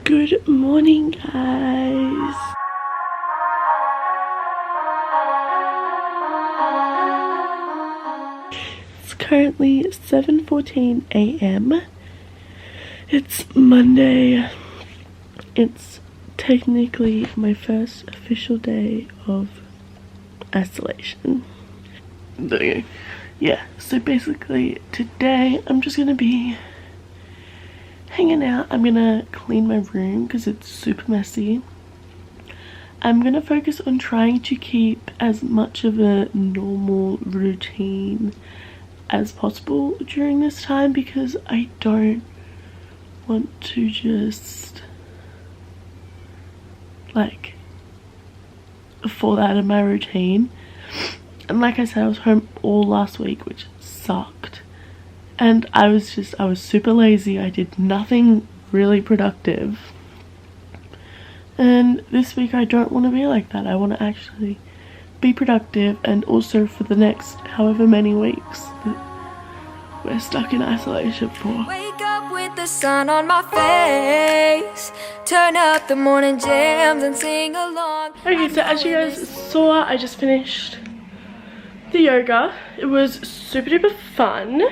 Good morning, guys. It's currently 7:14 a.m. It's Monday. It's technically my first official day of isolation. Yeah, so basically today I'm just gonna be hanging out. I'm gonna clean my room because it's super messy. I'm gonna focus on trying to keep as much of a normal routine as possible during this time because I don't want to just like fall out of my routine. And like I said, I was home all last week, which sucked. And I was super lazy. I did nothing really productive. And this week I don't want to be like that. I want to actually be productive, and also for the next however many weeks that we're stuck in isolation for. Wake up with the sun on my face. Turn up the morning jams and sing along. Okay, so as you guys saw, I just finished the yoga. It was super duper fun.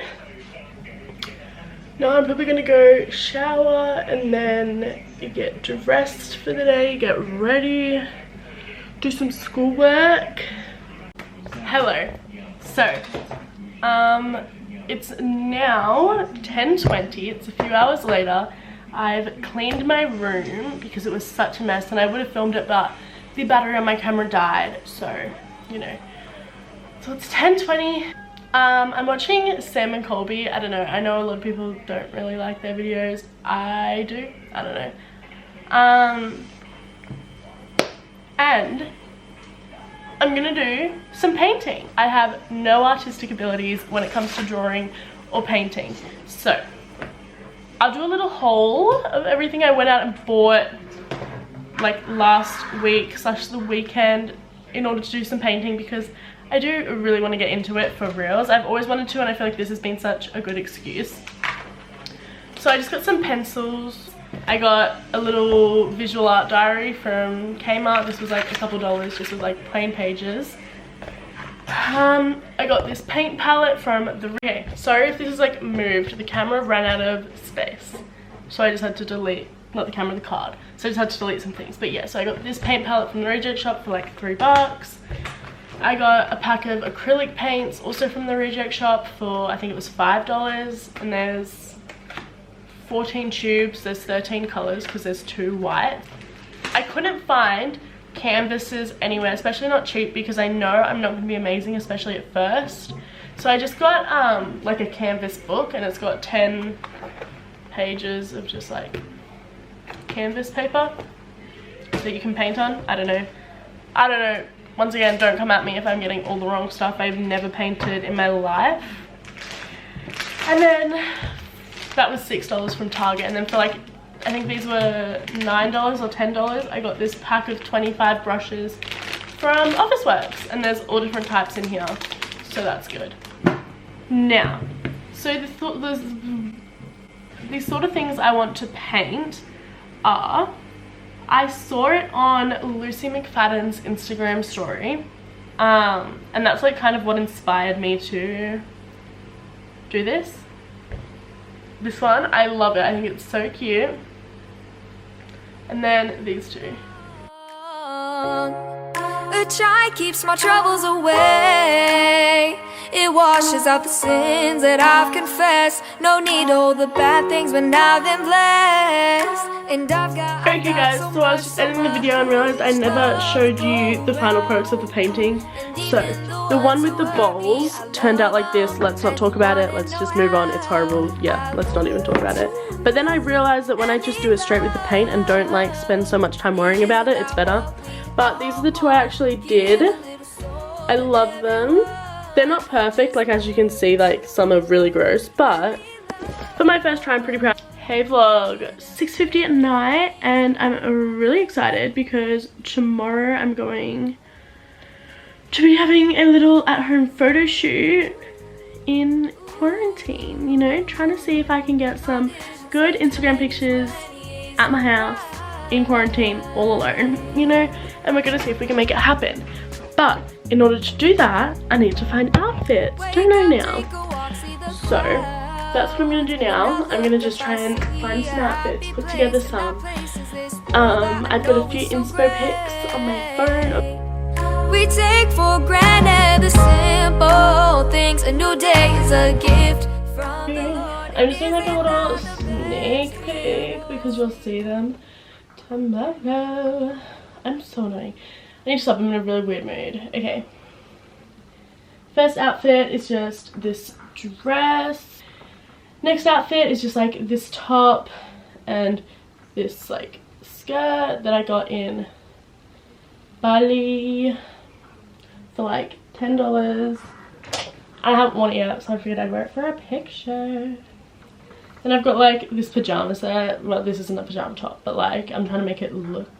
Now I'm probably gonna go shower and then get dressed for the day, get ready, do some schoolwork. Hello. So, it's now 10:20. It's a few hours later. I've cleaned my room because it was such a mess, and I would have filmed it, but the battery on my camera died, so, you know. So it's 10:20. I'm watching Sam and Colby. I don't know. I know a lot of people don't really like their videos. I do. I don't know. And I'm gonna do some painting. I have no artistic abilities when it comes to drawing or painting. So I'll do a little haul of everything I went out and bought like last week / the weekend in order to do some painting, because I do really want to get into it for reals. I've always wanted to, and I feel like this has been such a good excuse. So I just got some pencils. I got a little visual art diary from Kmart. This was like a couple dollars, just with like plain pages. I got this paint palette from the... Okay, sorry if this is like moved. The camera ran out of space, so I just had to delete, not the camera, the card. So I just had to delete some things. But yeah, so I got this paint palette from the reject shop for like $3. I got a pack of acrylic paints also from the reject shop for, I think it was $5, and there's 14 tubes. There's 13 colors because there's 2 white. I couldn't find canvases anywhere, especially not cheap, because I know I'm not going to be amazing, especially at first. So I just got like a canvas book, and it's got 10 pages of just like canvas paper that you can paint on. I don't know. Once again, don't come at me if I'm getting all the wrong stuff. I've never painted in my life. And then that was $6 from Target. And then for like, I think these were $9 or $10, I got this pack of 25 brushes from Officeworks. And there's all different types in here, so that's good. Now, so these sort of things I want to paint are... I saw it on Lucy McFadden's Instagram story, and that's like kind of what inspired me to do this. This one, I love it. I think it's so cute. And then these two. A chai keeps my troubles away. It washes out the sins that I've confessed. No need all the bad things when I've been blessed. And I've got... Okay guys, so I was just editing the video and realized I never showed you the final products of the painting. So, the one with the bowls turned out like this. Let's not talk about it. Let's just move on. It's horrible. Yeah, let's not even talk about it. But then I realized that when I just do it straight with the paint and don't like spend so much time worrying about it, it's better. But these are the 2 I actually did. I love them. They're not perfect, like as you can see, like some are really gross, but for my first try I'm pretty proud. Hey vlog, 6:50 at night, and I'm really excited because tomorrow I'm going to be having a little at-home photo shoot in quarantine, you know, trying to see if I can get some good Instagram pictures at my house in quarantine all alone, you know, and we're gonna see if we can make it happen. But in order to do that, I need to find outfits, don't I now? So that's what I'm gonna do now. I'm gonna just try and find some outfits, put together some. I've got a few inspo pics on my phone. We take for granted the simple things. A new day is a gift from the Lord. I'm just doing like a little sneak peek because you'll see them tomorrow. I'm so annoying. I need to stop, I'm in a really weird mood. Okay. First outfit is just this dress. Next outfit is just like this top and this like skirt that I got in Bali for like $10. I haven't worn it yet, so I figured I'd wear it for a picture. And I've got like this pajama set. Well, this isn't a pajama top, but like I'm trying to make it look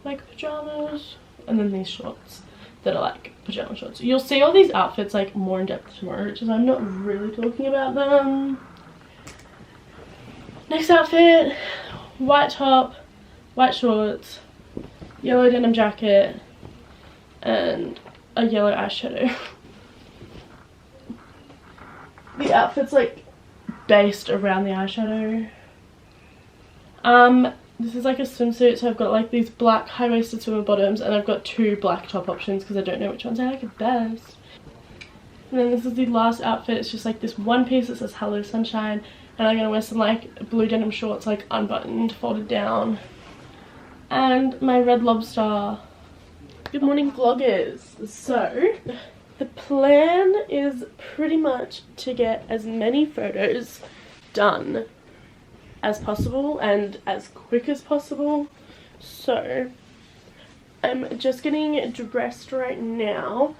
like pajamas. And then these shorts that are like pajama shorts. You'll see all these outfits like more in depth tomorrow, which is why I'm not really talking about them. Next outfit, white top, white shorts, yellow denim jacket, and a yellow eyeshadow. The outfit's like based around the eyeshadow. This is like a swimsuit, so I've got like these black high-waisted swimmer bottoms, and I've got two black top options because I don't know which ones I like it best. And then this is the last outfit. It's just like this one piece that says hello sunshine, and I'm gonna wear some like blue denim shorts, like unbuttoned, folded down, and my Red Lobster. Good morning vloggers. So the plan is pretty much to get as many photos done as possible and as quick as possible. So I'm just getting dressed right now,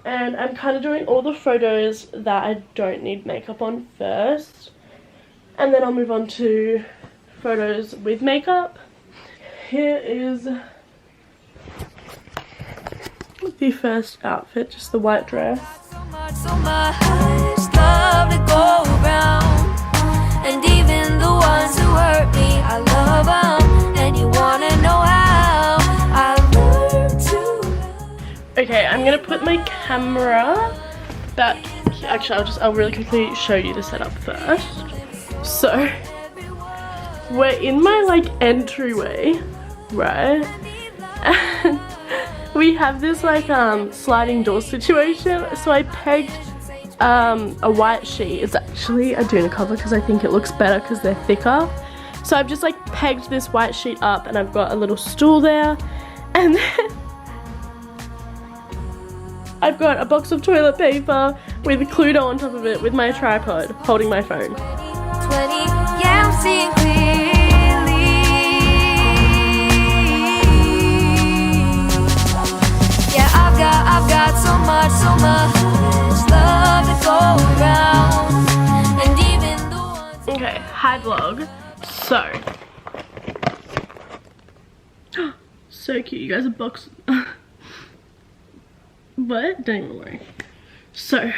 and I'm kind of doing all the photos that I don't need makeup on first, and then I'll move on to photos with makeup. Here is the first outfit, just the white dress. So much love to go around, and even the ones who hurt me, I love them, and you wanna know how I learned to love. Okay, I'm gonna put my camera back. Actually, I'll really quickly show you the setup first. So we're in my like entryway, right? And we have this like sliding door situation, so I pegged a white sheet. It's actually a doona cover because I think it looks better because they're thicker. So I've just like pegged this white sheet up, and I've got a little stool there, and then I've got a box of toilet paper with Cluedo on top of it with my tripod holding my phone. 20, yeah, I'm seeing clearly. Yeah, I've got so much love to go around, and even the ones. Okay, hi vlog. So cute, you guys are box. What? Don't even worry. So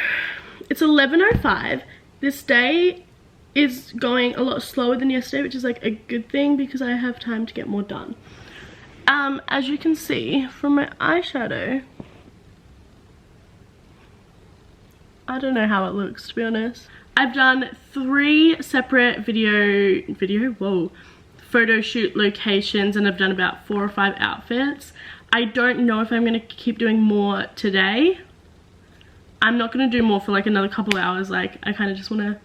it's 11:05. This day is going a lot slower than yesterday, which is like a good thing because I have time to get more done. As you can see from my eyeshadow, I don't know how it looks, to be honest. I've done 3 separate photo shoot locations, and I've done about 4 or 5 outfits. I don't know if I'm gonna keep doing more today. I'm not gonna do more for like another couple hours. Like, I kind of just want to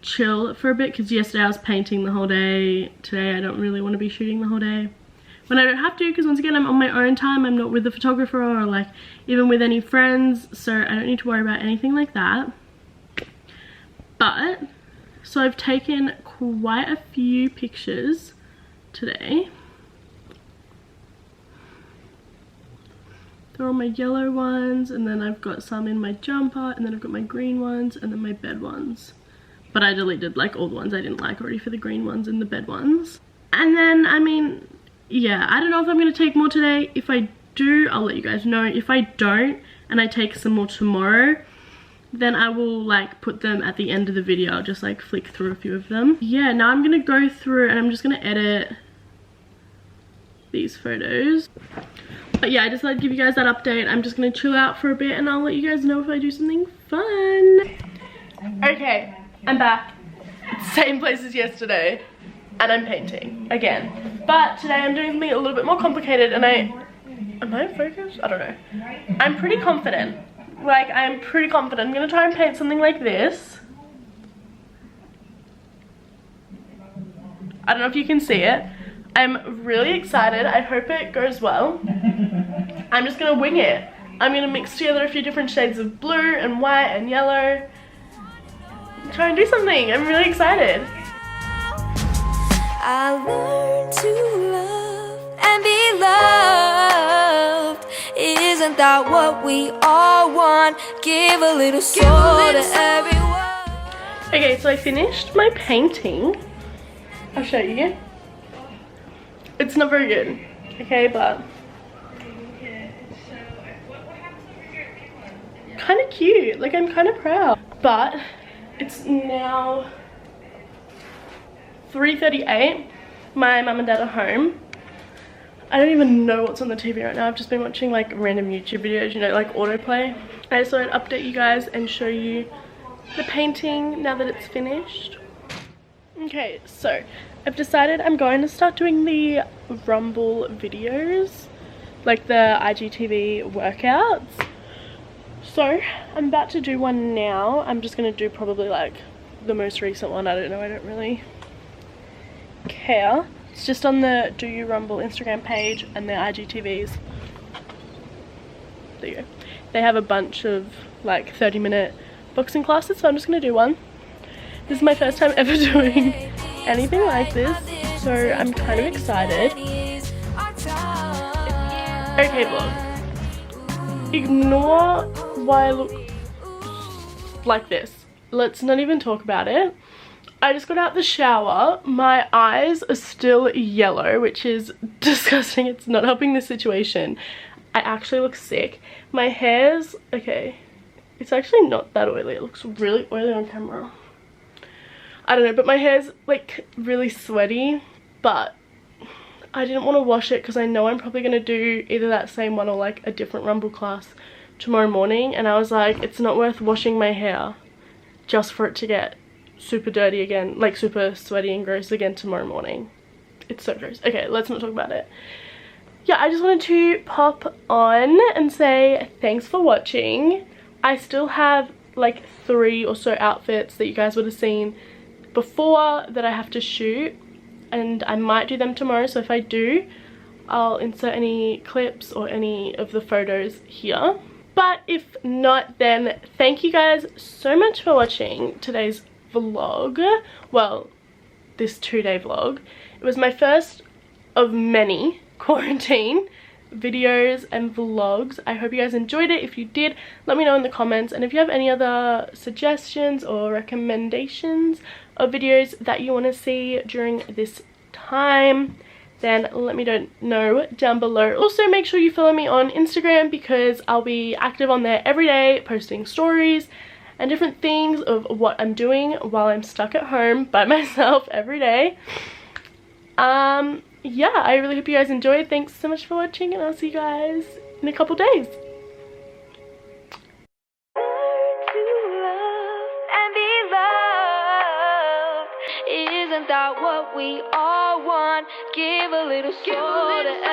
chill for a bit because yesterday I was painting the whole day. Today I don't really want to be shooting the whole day when I don't have to, because once again I'm on my own time. I'm not with the photographer or like even with any friends, so I don't need to worry about anything like that. But so I've taken quite a few pictures today. They're all my yellow ones, and then I've got some in my jumper, and then I've got my green ones, and then my bed ones. But I deleted like all the ones I didn't like already for the green ones and the bed ones. And then, I mean, yeah, I don't know if I'm going to take more today. If I do, I'll let you guys know. If I don't, and I take some more tomorrow, then I will like put them at the end of the video. I'll just like flick through a few of them. Yeah, now I'm gonna go through and I'm just gonna edit these photos. But yeah, I just thought I'd give you guys that update. I'm just gonna chill out for a bit and I'll let you guys know if I do something fun. Okay, I'm back. Same place as yesterday. And I'm painting again. But today I'm doing something a little bit more complicated and am I focused? I don't know. I'm pretty confident. Like, I'm pretty confident. I'm gonna try and paint something like this. I don't know if you can see it. I'm really excited. I hope it goes well. I'm just gonna wing it. I'm gonna mix together a few different shades of blue and white and yellow. Try and do something. I'm really excited. I learned to love and be loved. Isn't that what we all want? Give a little soul to everyone. Okay, so I finished my painting. I'll show you. It's not very good, okay, but kind of cute. Like, I'm kind of proud. But it's now 3:38. My mum and dad are home. I don't even know what's on the TV right now. I've just been watching like random YouTube videos, you know, like autoplay. I just thought I'd update you guys and show you the painting now that it's finished. Okay, so I've decided I'm going to start doing the Rumble videos, like the IGTV workouts. So I'm about to do one now. I'm just going to do probably like the most recent one. I don't know, I don't really care. It's just on the Do You Rumble Instagram page and their IGTVs. There you go. They have a bunch of like 30-minute boxing classes, so I'm just going to do one. This is my first time ever doing anything like this, so I'm kind of excited. Okay, vlog. Ignore why I look like this. Let's not even talk about it. I just got out the shower. My eyes are still yellow, which is disgusting. It's not helping the situation. I actually look sick. My hair's okay. It's actually not that oily. It looks really oily on camera. I don't know, but my hair's like really sweaty, but I didn't want to wash it because I know I'm probably going to do either that same one or like a different Rumble class tomorrow morning, and I was like, it's not worth washing my hair just for it to get super dirty again, like super sweaty and gross again tomorrow morning. It's so gross. Okay, let's not talk about it. Yeah, I just wanted to pop on and say thanks for watching. I still have like 3 or so outfits that you guys would have seen before that I have to shoot, and I might do them tomorrow, so if I do, I'll insert any clips or any of the photos here. But if not, then thank you guys so much for watching today's vlog. Well, this 2-day vlog. It was my first of many quarantine videos and vlogs. I hope you guys enjoyed it. If you did, let me know in the comments, and if you have any other suggestions or recommendations of videos that you want to see during this time, then let me know down below. Also, make sure you follow me on Instagram because I'll be active on there every day, posting stories and different things of what I'm doing while I'm stuck at home by myself every day. Yeah, I really hope you guys enjoyed. Thanks so much for watching, and I'll see you guys in a couple days. Isn't that what we all want? Give a little soul to